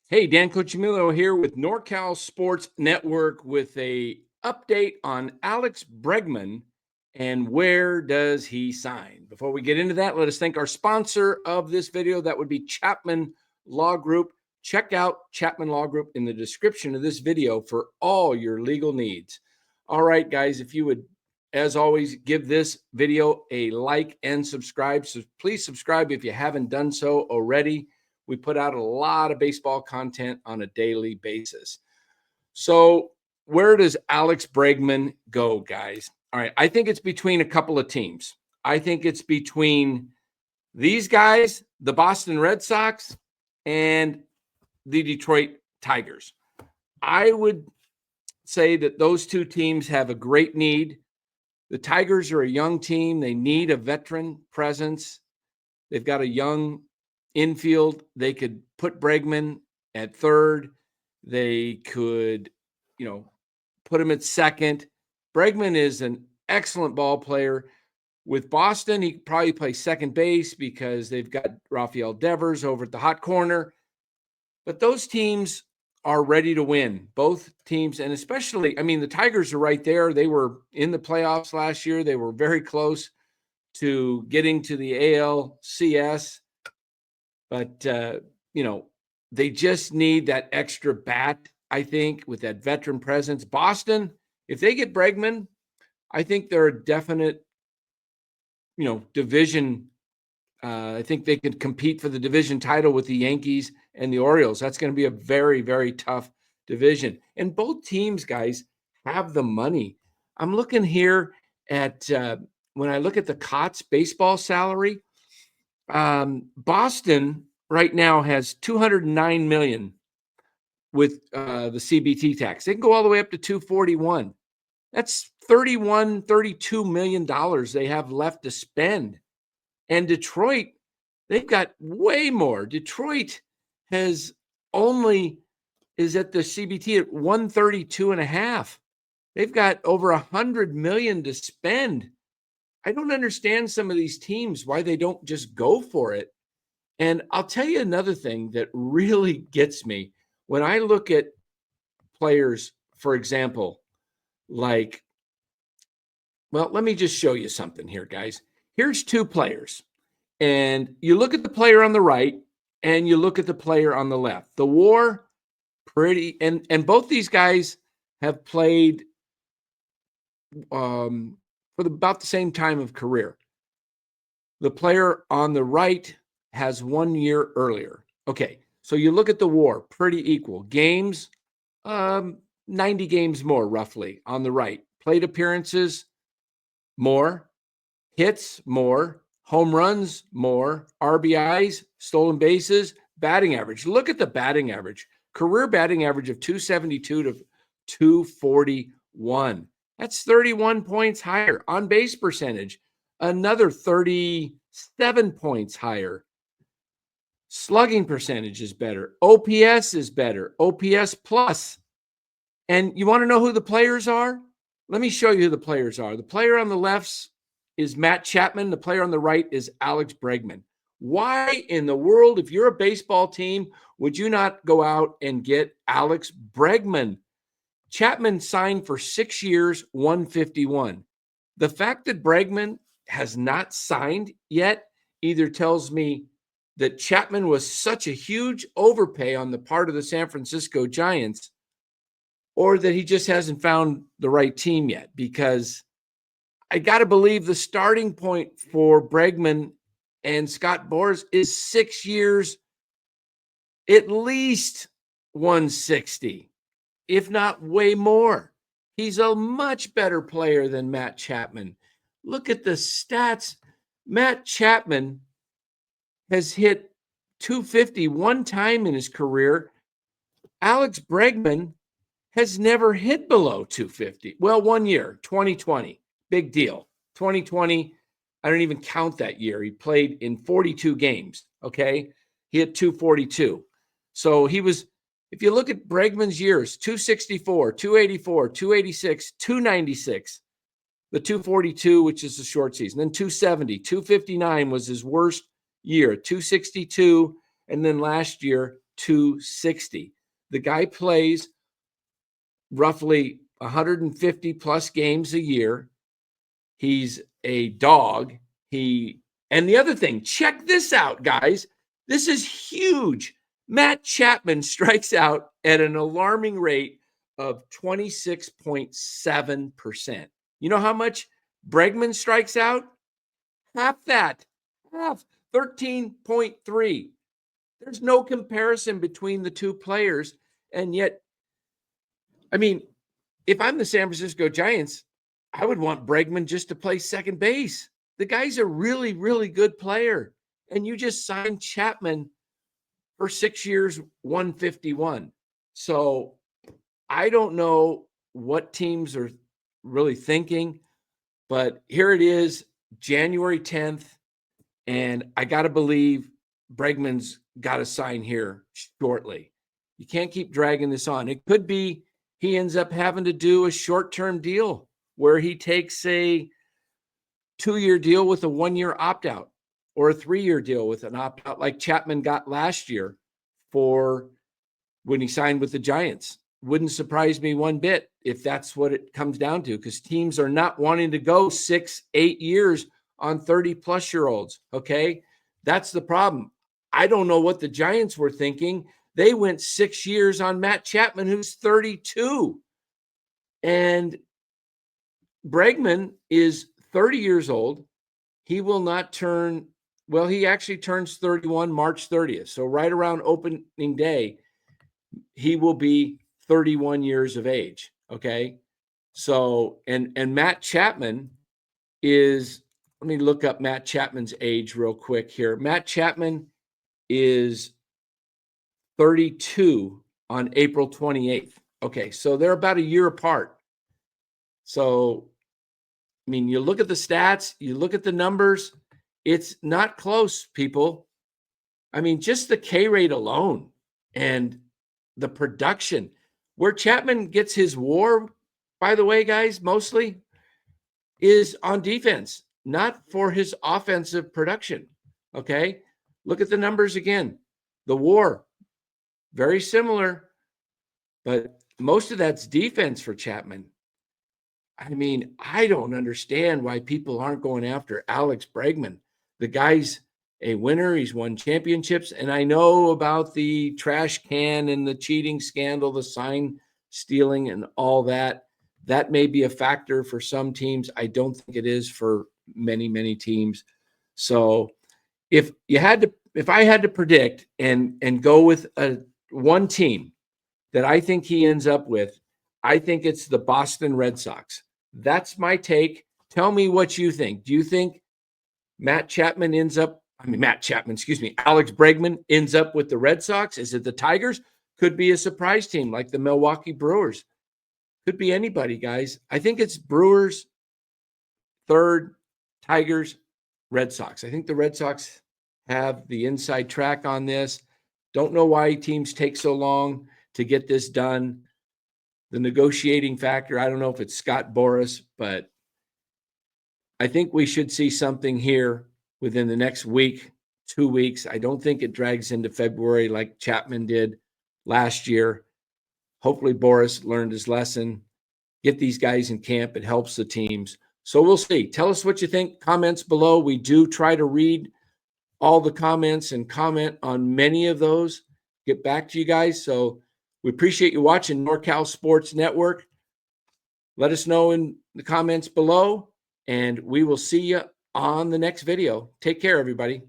Hey, Dan Cochimillo here with NorCal Sports Network with a update on Alex Bregman and where does he sign. Before we get into that, let us thank our sponsor of this video. That would be Chapman Law Group. Check out Chapman Law Group in the description of this video for all your legal needs. All right, guys, if you would, as always, give this video a like and subscribe. So please subscribe if you haven't done so already. We put out a lot of baseball content on a daily basis. So where does Alex Bregman go, guys? All right, I think it's between a couple of teams. I think it's between these guys, the Boston Red Sox, and the Detroit Tigers. I would say that those two teams have a great need. The Tigers are a young team. They need a veteran presence. They've got a young infield. They could put Bregman at third. They could, put him at second. Bregman is an excellent ball player. With Boston, he could probably play second base because they've got Rafael Devers over at the hot corner. But those teams are ready to win. Both teams, and especially, the Tigers are right there. They were in the playoffs last year. They were very close to getting to the ALCS. But, they just need that extra bat, I think, with that veteran presence. Boston, if they get Bregman, I think they're a definite, division. I think they could compete for the division title with the Yankees and the Orioles. That's going to be a very, very tough division. And both teams, guys, have the money. I'm looking here at when I look at the Cots baseball salary, Boston right now has $209 million with the CBT tax. They can go all the way up to $241. That's $32 million they have left to spend. And Detroit, they've got way more. Detroit is at the CBT at 132.5. They've got over $100 million to spend. I don't understand some of these teams, why they don't just go for it. And I'll tell you another thing that really gets me when I look at players, for example, let me just show you something here, guys. Here's two players, and you look at the player on the right and you look at the player on the left. The WAR, and both these guys have played for about the same time of career. The player on the right has 1 year earlier. Okay, so you look at the WAR, pretty equal. Games, 90 games more roughly on the right. Plate appearances, more. Hits, more. Home runs, more. RBIs, stolen bases, batting average. Look at the batting average. Career batting average of 272 to 241. That's 31 points higher. On base percentage, another 37 points higher. Slugging percentage is better. OPS is better. OPS plus. And you want to know who the players are? Let me show you who the players are. The player on the left is Matt Chapman. The player on the right is Alex Bregman. Why in the world, if you're a baseball team, would you not go out and get Alex Bregman? Chapman signed for 6 years, 151. The fact that Bregman has not signed yet either tells me that Chapman was such a huge overpay on the part of the San Francisco Giants, or that he just hasn't found the right team yet, because I got to believe the starting point for Bregman and Scott Boras is 6 years, at least 160, if not way more. He's a much better player than Matt Chapman. Look at the stats. Matt Chapman has hit 250 one time in his career. Alex Bregman has never hit below 250. Well, 1 year, 2020. Big deal. 2020, I don't even count that year. He played in 42 games, okay? He hit 242. So he was, if you look at Bregman's years, 264, 284, 286, 296, the 242, which is the short season, then 270, 259 was his worst year, 262, and then last year, 260. The guy plays roughly 150 plus games a year. He's a dog. And the other thing, check this out, guys. This is huge. Matt Chapman strikes out at an alarming rate of 26.7%. You know how much Bregman strikes out? Half that. Half. 13.3. There's no comparison between the two players. And yet, I mean, if I'm the San Francisco Giants, I would want Bregman just to play second base. The guy's a really, really good player. And you just signed Chapman for 6 years, 151. So I don't know what teams are really thinking, but here it is, January 10th. And I got to believe Bregman's got to sign here shortly. You can't keep dragging this on. It could be he ends up having to do a short-term deal where he takes a 2-year deal with a 1-year opt-out, or a 3-year deal with an opt-out like Chapman got last year for when he signed with the Giants. Wouldn't surprise me one bit if that's what it comes down to, because teams are not wanting to go 6-8 years on 30-plus-year-olds, okay? That's the problem. I don't know what the Giants were thinking. They went 6 years on Matt Chapman, who's 32. And Bregman is 30 years old. He will not turn, well, he actually turns 31 March 30th. So right around opening day, he will be 31 years of age, okay? So, and Matt Chapman is, let me look up Matt Chapman's age real quick here. Matt Chapman is 32 on April 28th. Okay, so they're about a year apart. So, I mean, you look at the stats, you look at the numbers, it's not close, people. I mean, just the K rate alone and the production. Where Chapman gets his WAR, by the way, guys, mostly is on defense, not for his offensive production. Okay, look at the numbers again. The WAR, very similar, but most of that's defense for Chapman. I mean, I don't understand why people aren't going after Alex Bregman. The guy's a winner. He's won championships. And I know about the trash can and the cheating scandal, the sign stealing and all that. That may be a factor for some teams. I don't think it is for many, many teams. So if I had to predict and go with one team that I think he ends up with, I think it's the Boston Red Sox. That's my take. Tell me what you think. Do you think Alex Bregman ends up with the Red Sox? Is it the Tigers? Could be a surprise team like the Milwaukee Brewers. Could be anybody, guys. I think it's Brewers, third, Tigers, Red Sox. I think the Red Sox have the inside track on this. Don't know why teams take so long to get this done. The negotiating factor, I don't know if it's Scott Boras, but I think we should see something here within the next week, 2 weeks. I don't think it drags into February like Chapman did last year. Hopefully Boras learned his lesson. Get these guys in camp. It helps the teams. So we'll see. Tell us what you think. Comments below. We do try to read all the comments and comment on many of those. Get back to you guys. So we appreciate you watching NorCal Sports Network. Let us know in the comments below, and we will see you on the next video. Take care, everybody.